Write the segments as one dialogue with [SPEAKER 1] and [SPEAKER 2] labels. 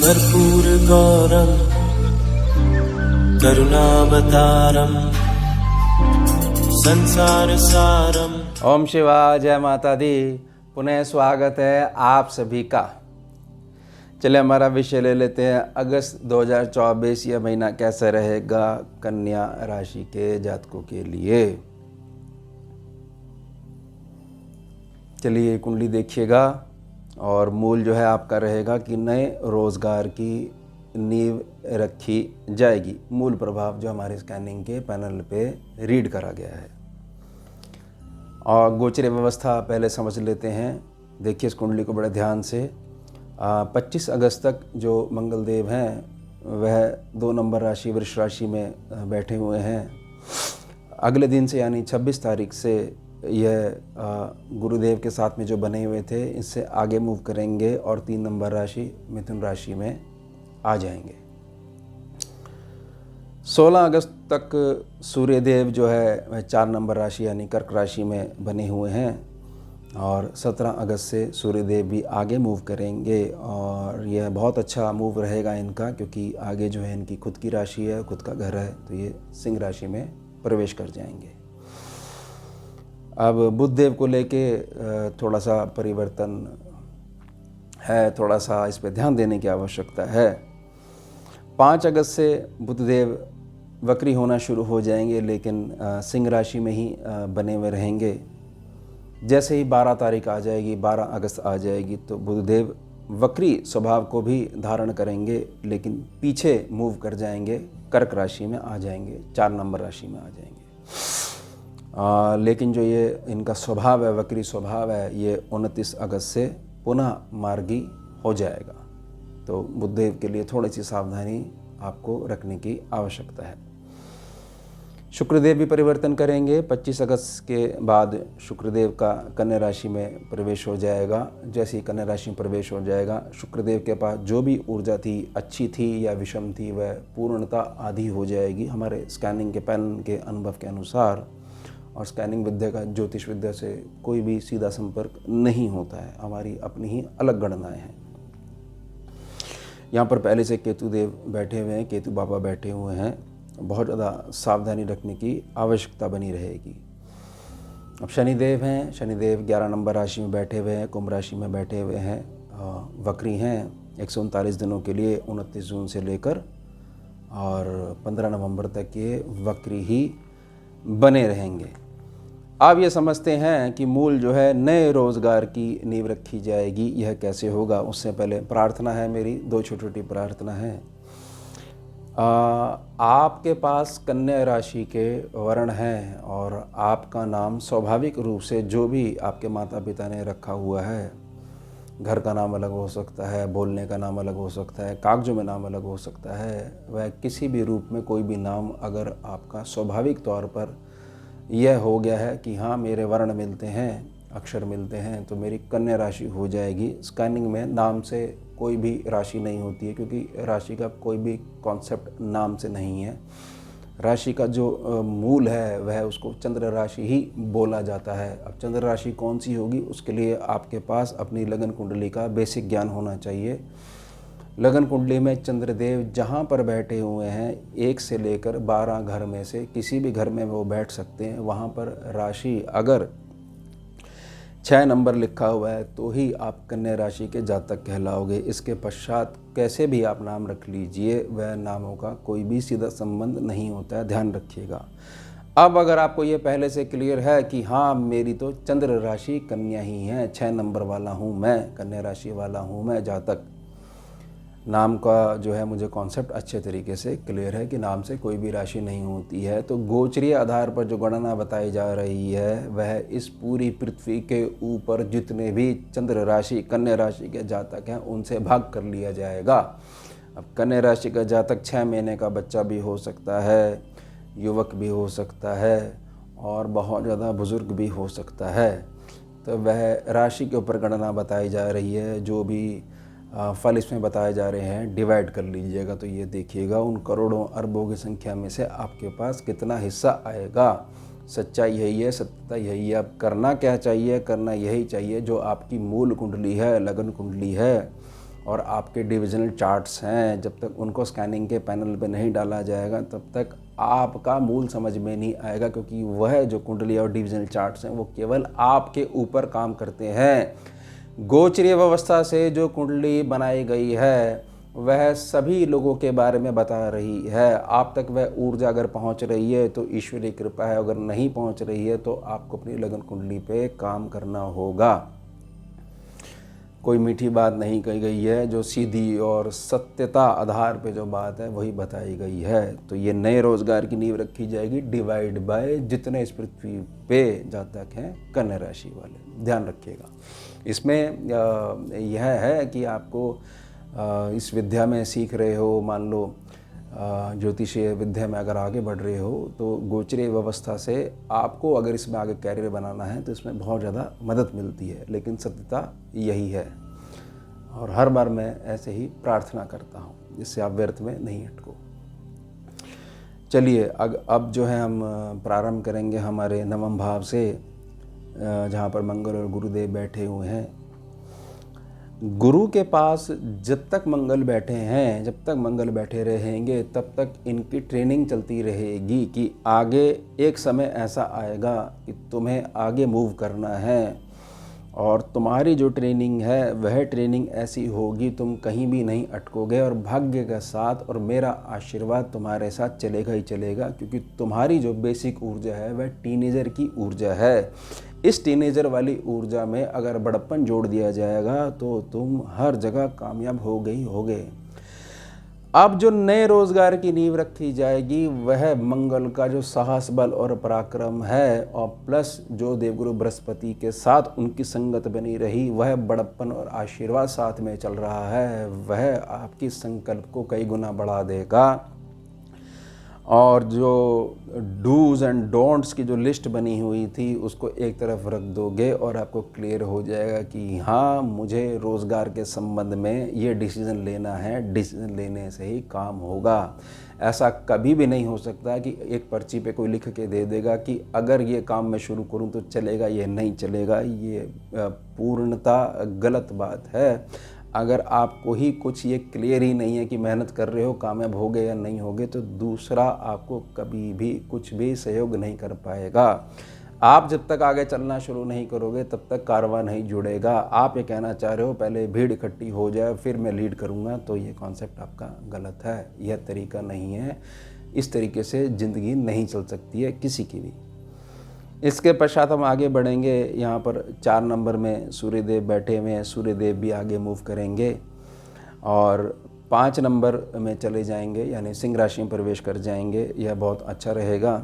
[SPEAKER 1] कर्पूरगौरं करुणावतारं संसारसारं।
[SPEAKER 2] ओम शिवाय, जय माता दी। पुनः स्वागत है आप सभी का। चलिए हमारा विषय ले लेते हैं। अगस्त 2024 यह महीना कैसा रहेगा कन्या राशि के जातकों के लिए। चलिए कुंडली देखिएगा और मूल जो है आपका रहेगा कि नए रोजगार की नींव रखी जाएगी। मूल प्रभाव जो हमारे स्कैनिंग के पैनल पे रीड करा गया है। और गोचर व्यवस्था पहले समझ लेते हैं। देखिए इस कुंडली को बड़े ध्यान से। 25 अगस्त तक जो मंगल देव हैं वह 2 नंबर राशि वृष राशि में बैठे हुए हैं। अगले दिन से यानी 26 तारीख से यह गुरुदेव के साथ में जो बने हुए थे इससे आगे मूव करेंगे और 3 नंबर राशि मिथुन राशि में आ जाएंगे। 16 अगस्त तक सूर्यदेव जो है वह 4 नंबर राशि यानी कर्क राशि में बने हुए हैं और 17 अगस्त से सूर्यदेव भी आगे मूव करेंगे और यह बहुत अच्छा मूव रहेगा इनका, क्योंकि आगे जो है इनकी खुद की राशि है, खुद का घर है, तो ये सिंह राशि में प्रवेश कर जाएंगे। अब बुध देव को लेके थोड़ा सा परिवर्तन है, थोड़ा सा इस पर ध्यान देने की आवश्यकता है। 5 अगस्त से बुध देव वक्री होना शुरू हो जाएंगे, लेकिन सिंह राशि में ही बने हुए रहेंगे। जैसे ही 12 तारीख आ जाएगी, 12 अगस्त आ जाएगी, तो बुधदेव वक्री स्वभाव को भी धारण करेंगे, लेकिन पीछे मूव कर जाएंगे, कर्क राशि में आ जाएंगे, 4 नंबर राशि में आ जाएंगे। लेकिन जो ये इनका स्वभाव है, वक्री स्वभाव है, ये 29 अगस्त से पुनः मार्गी हो जाएगा। तो बुधदेव के लिए थोड़ी सी सावधानी आपको रखने की आवश्यकता है। शुक्रदेव भी परिवर्तन करेंगे। 25 अगस्त के बाद शुक्रदेव का कन्या राशि में प्रवेश हो जाएगा। जैसे ही कन्या राशि में प्रवेश हो जाएगा, शुक्रदेव के पास जो भी ऊर्जा थी, अच्छी थी या विषम थी, वह पूर्णता आधी हो जाएगी हमारे स्कैनिंग के पैनल के अनुभव के अनुसार। और स्कैनिंग विद्या का ज्योतिष विद्या से कोई भी सीधा संपर्क नहीं होता है, हमारी अपनी ही अलग गणनाएँ हैं। यहाँ पर पहले से केतु देव बैठे हुए हैं, केतु बाबा बैठे हुए हैं। बहुत ज़्यादा सावधानी रखने की आवश्यकता बनी रहेगी। अब शनिदेव हैं, शनिदेव 11 नंबर राशि में बैठे हुए हैं, कुंभ राशि में बैठे हुए हैं, वक्री हैं 139 दिनों के लिए, 29 जून से लेकर और 15 नवंबर तक ये वक्री ही बने रहेंगे। अब ये समझते हैं कि मूल जो है नए रोज़गार की नींव रखी जाएगी। यह कैसे होगा, उससे पहले प्रार्थना है मेरी, 2 छोटी छोटी प्रार्थना है। आपके पास कन्या राशि के वर्ण हैं और आपका नाम स्वाभाविक रूप से जो भी आपके माता पिता ने रखा हुआ है, घर का नाम अलग हो सकता है, बोलने का नाम अलग हो सकता है, कागजों में नाम अलग हो सकता है, वह किसी भी रूप में कोई भी नाम अगर आपका स्वाभाविक तौर पर यह हो गया है कि हाँ मेरे वर्ण मिलते हैं, अक्षर मिलते हैं, तो मेरी कन्या राशि हो जाएगी। स्कैनिंग में नाम से कोई भी राशि नहीं होती है, क्योंकि राशि का कोई भी कॉन्सेप्ट नाम से नहीं है। राशि का जो मूल है वह उसको चंद्र राशि ही बोला जाता है। अब चंद्र राशि कौन सी होगी, उसके लिए आपके पास अपनी लगन कुंडली का बेसिक ज्ञान होना चाहिए। लगन कुंडली में चंद्रदेव जहाँ पर बैठे हुए हैं, 1 से लेकर 12 घर में से किसी भी घर में वो बैठ सकते हैं। वहाँ पर राशि अगर 6 नंबर लिखा हुआ है तो ही आप कन्या राशि के जातक कहलाओगे। इसके पश्चात कैसे भी आप नाम रख लीजिए, वह नामों का कोई भी सीधा संबंध नहीं होता है, ध्यान रखिएगा। अब अगर आपको ये पहले से क्लियर है कि हाँ मेरी तो चंद्र राशि कन्या ही है, 6 नंबर वाला हूँ मैं, कन्या राशि वाला हूँ मैं जातक, नाम का जो है मुझे कॉन्सेप्ट अच्छे तरीके से क्लियर है कि नाम से कोई भी राशि नहीं होती है, तो गोचरीय आधार पर जो गणना बताई जा रही है वह इस पूरी पृथ्वी के ऊपर जितने भी चंद्र राशि कन्या राशि के जातक हैं उनसे भाग कर लिया जाएगा। अब कन्या राशि का जातक 6 महीने का बच्चा भी हो सकता है, युवक भी हो सकता है और बहुत ज़्यादा बुज़ुर्ग भी हो सकता है। तो वह राशि के ऊपर गणना बताई जा रही है। जो भी फल इसमें बताए जा रहे हैं डिवाइड कर लीजिएगा, तो ये देखिएगा उन करोड़ों अरबों की संख्या में से आपके पास कितना हिस्सा आएगा। सच्चाई यही है, सत्यता यही है। अब करना क्या चाहिए, करना यही चाहिए जो आपकी मूल कुंडली है, लगन कुंडली है, और आपके डिविजनल चार्ट्स हैं, जब तक उनको स्कैनिंग के पैनल पे नहीं डाला जाएगा तब तक आपका मूल समझ में नहीं आएगा, क्योंकि वह जो कुंडली और डिविजनल चार्ट्स हैं वो केवल आपके ऊपर काम करते हैं। गोचरीय व्यवस्था से जो कुंडली बनाई गई है वह सभी लोगों के बारे में बता रही है। आप तक वह ऊर्जा अगर पहुंच रही है तो ईश्वरीय कृपा है, अगर नहीं पहुंच रही है तो आपको अपनी लगन कुंडली पे काम करना होगा। कोई मीठी बात नहीं कही गई है, जो सीधी और सत्यता आधार पे जो बात है वही बताई गई है। तो ये नए रोजगार की नींव रखी जाएगी डिवाइड बाय जितने इस पृथ्वी पे जातक हैं कन्या राशि वाले, ध्यान रखिएगा। इसमें यह है कि आपको इस विद्या में सीख रहे हो, मान लो ज्योतिषीय विद्या में अगर आगे बढ़ रहे हो तो गोचरीय व्यवस्था से आपको अगर इसमें आगे कैरियर बनाना है तो इसमें बहुत ज़्यादा मदद मिलती है, लेकिन सत्यता यही है। और हर बार मैं ऐसे ही प्रार्थना करता हूँ जिससे आप व्यर्थ में नहीं अटको। चलिए अब जो है हम प्रारंभ करेंगे हमारे नवम भाव से, जहाँ पर मंगल और गुरुदेव बैठे हुए हैं। गुरु के पास जब तक मंगल बैठे हैं, जब तक मंगल बैठे रहेंगे तब तक इनकी ट्रेनिंग चलती रहेगी कि आगे एक समय ऐसा आएगा कि तुम्हें आगे मूव करना है, और तुम्हारी जो ट्रेनिंग है वह ट्रेनिंग ऐसी होगी तुम कहीं भी नहीं अटकोगे, और भाग्य का साथ और मेरा आशीर्वाद तुम्हारे साथ चलेगा ही चलेगा, क्योंकि तुम्हारी जो बेसिक ऊर्जा है वह टीनेजर की ऊर्जा है। इस टीनेजर वाली ऊर्जा में अगर बड़प्पन जोड़ दिया जाएगा तो तुम हर जगह कामयाब हो गई होगे। अब जो नए रोजगार की नींव रखी जाएगी वह मंगल का जो साहस, बल और पराक्रम है, और प्लस जो देवगुरु बृहस्पति के साथ उनकी संगत बनी रही, वह बड़प्पन और आशीर्वाद साथ में चल रहा है, वह आपकी संकल्प को कई गुना बढ़ा देगा। और जो डूज एंड डोंट्स की जो लिस्ट बनी हुई थी उसको एक तरफ रख दोगे और आपको क्लियर हो जाएगा कि हाँ, मुझे रोज़गार के संबंध में ये डिसीज़न लेना है, डिसीज़न लेने से ही काम होगा। ऐसा कभी भी नहीं हो सकता कि एक पर्ची पे कोई लिख के दे देगा कि अगर ये काम मैं शुरू करूं तो चलेगा, ये नहीं चलेगा। ये पूर्णतः गलत बात है। अगर आपको ही कुछ ये क्लियर ही नहीं है कि मेहनत कर रहे हो कामयाब होगे या नहीं होगे, तो दूसरा आपको कभी भी कुछ भी सहयोग नहीं कर पाएगा। आप जब तक आगे चलना शुरू नहीं करोगे तब तक कारवां नहीं जुड़ेगा। आप ये कहना चाह रहे हो पहले भीड़ इकट्ठी हो जाए फिर मैं लीड करूँगा, तो ये कॉन्सेप्ट आपका गलत है। यह तरीका नहीं है, इस तरीके से ज़िंदगी नहीं चल सकती है किसी की भी। इसके पश्चात हम आगे बढ़ेंगे। यहाँ पर 4 नंबर में सूर्यदेव बैठे हुए हैं, सूर्यदेव भी आगे मूव करेंगे और 5 नंबर में चले जाएंगे, यानी सिंह राशि में प्रवेश कर जाएंगे। यह बहुत अच्छा रहेगा।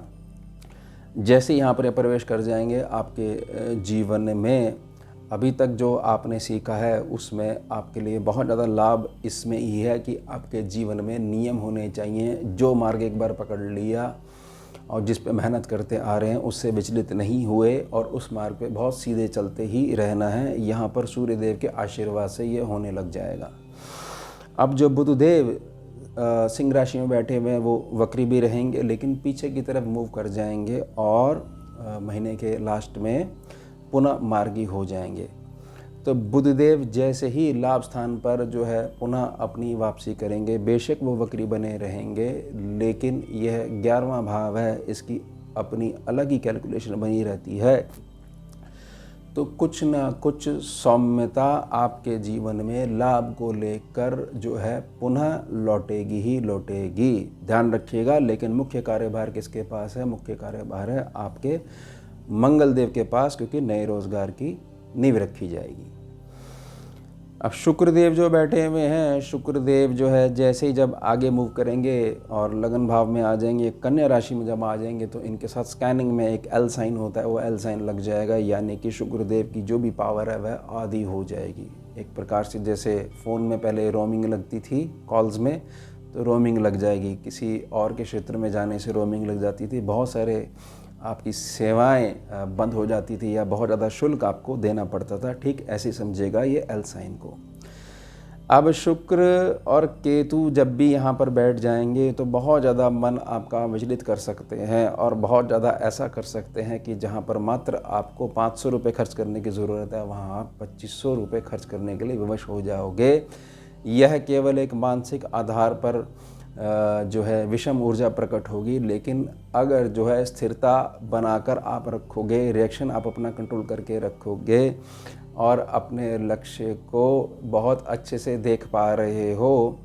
[SPEAKER 2] जैसे यहाँ पर प्रवेश कर जाएंगे आपके जीवन में अभी तक जो आपने सीखा है उसमें आपके लिए बहुत ज़्यादा लाभ इसमें ही है कि आपके जीवन में नियम होने चाहिए। जो मार्ग एक बार पकड़ लिया और जिस पे मेहनत करते आ रहे हैं उससे विचलित नहीं हुए और उस मार्ग पे बहुत सीधे चलते ही रहना है। यहाँ पर सूर्यदेव के आशीर्वाद से ये होने लग जाएगा। अब जो बुधदेव सिंह राशि में बैठे हुए हैं वो वक्री भी रहेंगे, लेकिन पीछे की तरफ मूव कर जाएंगे और महीने के लास्ट में पुनः मार्गी हो जाएंगे। तो बुधदेव जैसे ही लाभ स्थान पर जो है पुनः अपनी वापसी करेंगे। बेशक वो वक्री बने रहेंगे, लेकिन यह 11वां भाव है, इसकी अपनी अलग ही कैलकुलेशन बनी रहती है। तो कुछ ना कुछ सौम्यता आपके जीवन में लाभ को लेकर जो है पुनः लौटेगी ही लौटेगी, ध्यान रखिएगा। लेकिन मुख्य कार्यभार किसके पास है? मुख्य कार्यभार है आपके मंगल देव के पास, क्योंकि नए रोजगार की नींव रखी जाएगी। अब शुक्रदेव जो बैठे हुए हैं, शुक्रदेव जो है जैसे ही जब आगे मूव करेंगे और लगन भाव में आ जाएंगे, कन्या राशि में जब आ जाएंगे तो इनके साथ स्कैनिंग में एक एल साइन होता है, वो एल साइन लग जाएगा, यानी कि शुक्रदेव की जो भी पावर है वह आधी हो जाएगी। एक प्रकार से जैसे फ़ोन में पहले रोमिंग लगती थी कॉल्स में, तो रोमिंग लग जाएगी। किसी और के क्षेत्र में जाने से रोमिंग लग जाती थी, बहुत सारे आपकी सेवाएं बंद हो जाती थी या बहुत ज़्यादा शुल्क आपको देना पड़ता था। ठीक ऐसे समझेगा ये एल साइन को। अब शुक्र और केतु जब भी यहाँ पर बैठ जाएंगे तो बहुत ज़्यादा मन आपका विचलित कर सकते हैं और बहुत ज़्यादा ऐसा कर सकते हैं कि जहाँ पर मात्र आपको 500 रुपये खर्च करने की ज़रूरत है वहाँ आप 2500 रुपये खर्च करने के लिए विवश हो जाओगे। यह केवल एक मानसिक आधार पर जो है विषम ऊर्जा प्रकट होगी, लेकिन अगर जो है स्थिरता बनाकर आप रखोगे, रिएक्शन आप अपना कंट्रोल करके रखोगे और अपने लक्ष्य को बहुत अच्छे से देख पा रहे हो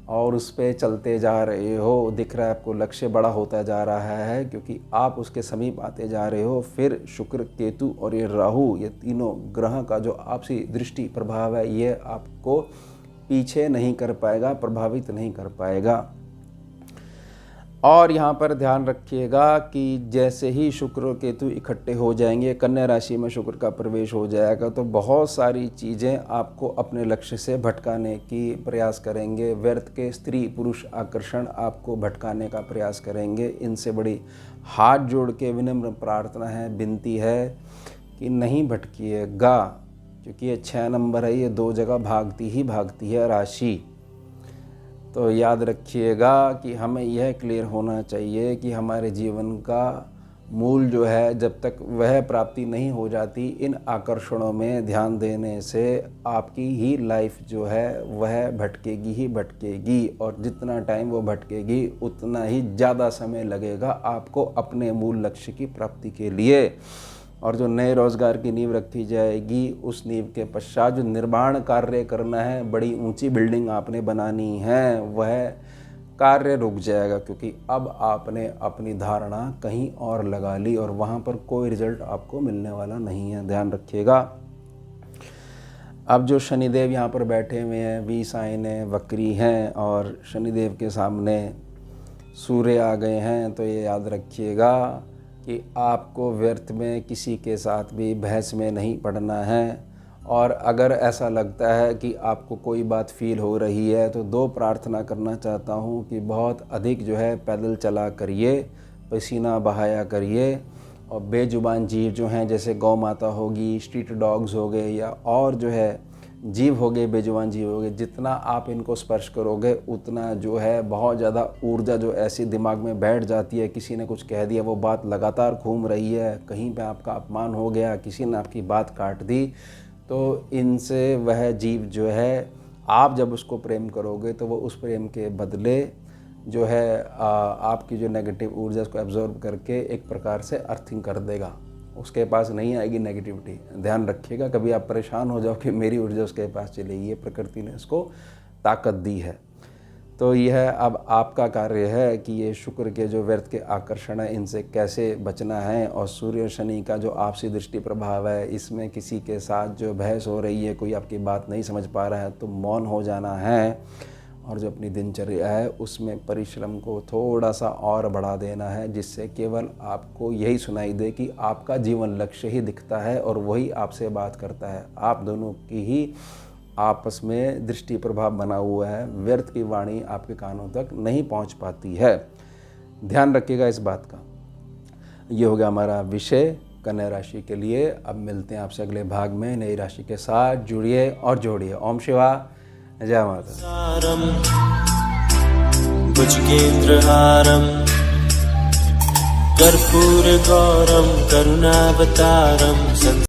[SPEAKER 2] और उस पे चलते जा रहे हो, दिख रहा है आपको लक्ष्य बड़ा होता जा रहा है क्योंकि आप उसके समीप आते जा रहे हो, फिर शुक्र, केतु और ये राहु, ये तीनों ग्रह का जो आपसी दृष्टि प्रभाव है, ये आपको पीछे नहीं कर पाएगा, प्रभावित नहीं कर पाएगा। और यहाँ पर ध्यान रखिएगा कि जैसे ही शुक्र और केतु इकट्ठे हो जाएंगे, कन्या राशि में शुक्र का प्रवेश हो जाएगा, तो बहुत सारी चीज़ें आपको अपने लक्ष्य से भटकाने की प्रयास करेंगे। व्यर्थ के स्त्री पुरुष आकर्षण आपको भटकाने का प्रयास करेंगे। इनसे बड़ी हाथ जोड़ के विनम्र प्रार्थना है, विनती है कि नहीं भटकिएगा, क्योंकि ये 6 नंबर है, ये 2 जगह भागती ही भागती है राशि। तो याद रखिएगा कि हमें यह क्लियर होना चाहिए कि हमारे जीवन का मूल जो है, जब तक वह प्राप्ति नहीं हो जाती, इन आकर्षणों में ध्यान देने से आपकी ही लाइफ जो है वह भटकेगी ही भटकेगी, और जितना टाइम वो भटकेगी उतना ही ज़्यादा समय लगेगा आपको अपने मूल लक्ष्य की प्राप्ति के लिए। और जो नए रोज़गार की नींव रखी जाएगी, उस नींव के पश्चात जो निर्माण कार्य करना है, बड़ी ऊंची बिल्डिंग आपने बनानी है, वह कार्य रुक जाएगा, क्योंकि अब आपने अपनी धारणा कहीं और लगा ली और वहाँ पर कोई रिजल्ट आपको मिलने वाला नहीं है। ध्यान रखिएगा। अब जो शनिदेव यहाँ पर बैठे हुए हैं, 20 आयने वक्री हैं और शनिदेव के सामने सूर्य आ गए हैं, तो ये याद रखिएगा कि आपको व्यर्थ में किसी के साथ भी बहस में नहीं पड़ना है। और अगर ऐसा लगता है कि आपको कोई बात फील हो रही है, तो 2 प्रार्थना करना चाहता हूँ कि बहुत अधिक जो है पैदल चला करिए, पसीना बहाया करिए, और बेजुबान जीव जो हैं, जैसे गौ माता होगी, स्ट्रीट डॉग्स हो गए, या और जो है जीव हो गए, बेजुबान जीव हो गए, जितना आप इनको स्पर्श करोगे उतना जो है बहुत ज़्यादा ऊर्जा जो ऐसी दिमाग में बैठ जाती है। किसी ने कुछ कह दिया, वो बात लगातार घूम रही है, कहीं पे आपका अपमान हो गया, किसी ने आपकी बात काट दी, तो इनसे वह जीव जो है, आप जब उसको प्रेम करोगे तो वो उस प्रेम के बदले जो है आपकी जो नेगेटिव ऊर्जा उसको एब्जॉर्ब करके एक प्रकार से अर्थिंग कर देगा, उसके पास नहीं आएगी नेगेटिविटी। ध्यान रखिएगा, कभी आप परेशान हो जाओ कि मेरी ऊर्जा उसके पास चली, ये प्रकृति ने इसको ताकत दी है। तो यह अब आपका कार्य है कि ये शुक्र के जो व्यर्थ के आकर्षण है, इनसे कैसे बचना है। और सूर्य और शनि का जो आपसी दृष्टि प्रभाव है, इसमें किसी के साथ जो बहस हो रही है, कोई आपकी बात नहीं समझ पा रहा है, तो मौन हो जाना है। और जो अपनी दिनचर्या है उसमें परिश्रम को थोड़ा सा और बढ़ा देना है, जिससे केवल आपको यही सुनाई दे कि आपका जीवन लक्ष्य ही दिखता है और वही आपसे बात करता है। आप दोनों की ही आपस में दृष्टि प्रभाव बना हुआ है, व्यर्थ की वाणी आपके कानों तक नहीं पहुंच पाती है। ध्यान रखिएगा इस बात का। ये हो गया हमारा विषय कन्या राशि के लिए। अब मिलते हैं आपसे अगले भाग में नई राशि के साथ। जुड़िए और जोड़िए। ओम शिवा, जय माता।
[SPEAKER 1] सारं भुजगेन्द्रहारं कर्पूरगौरं करुणावतारं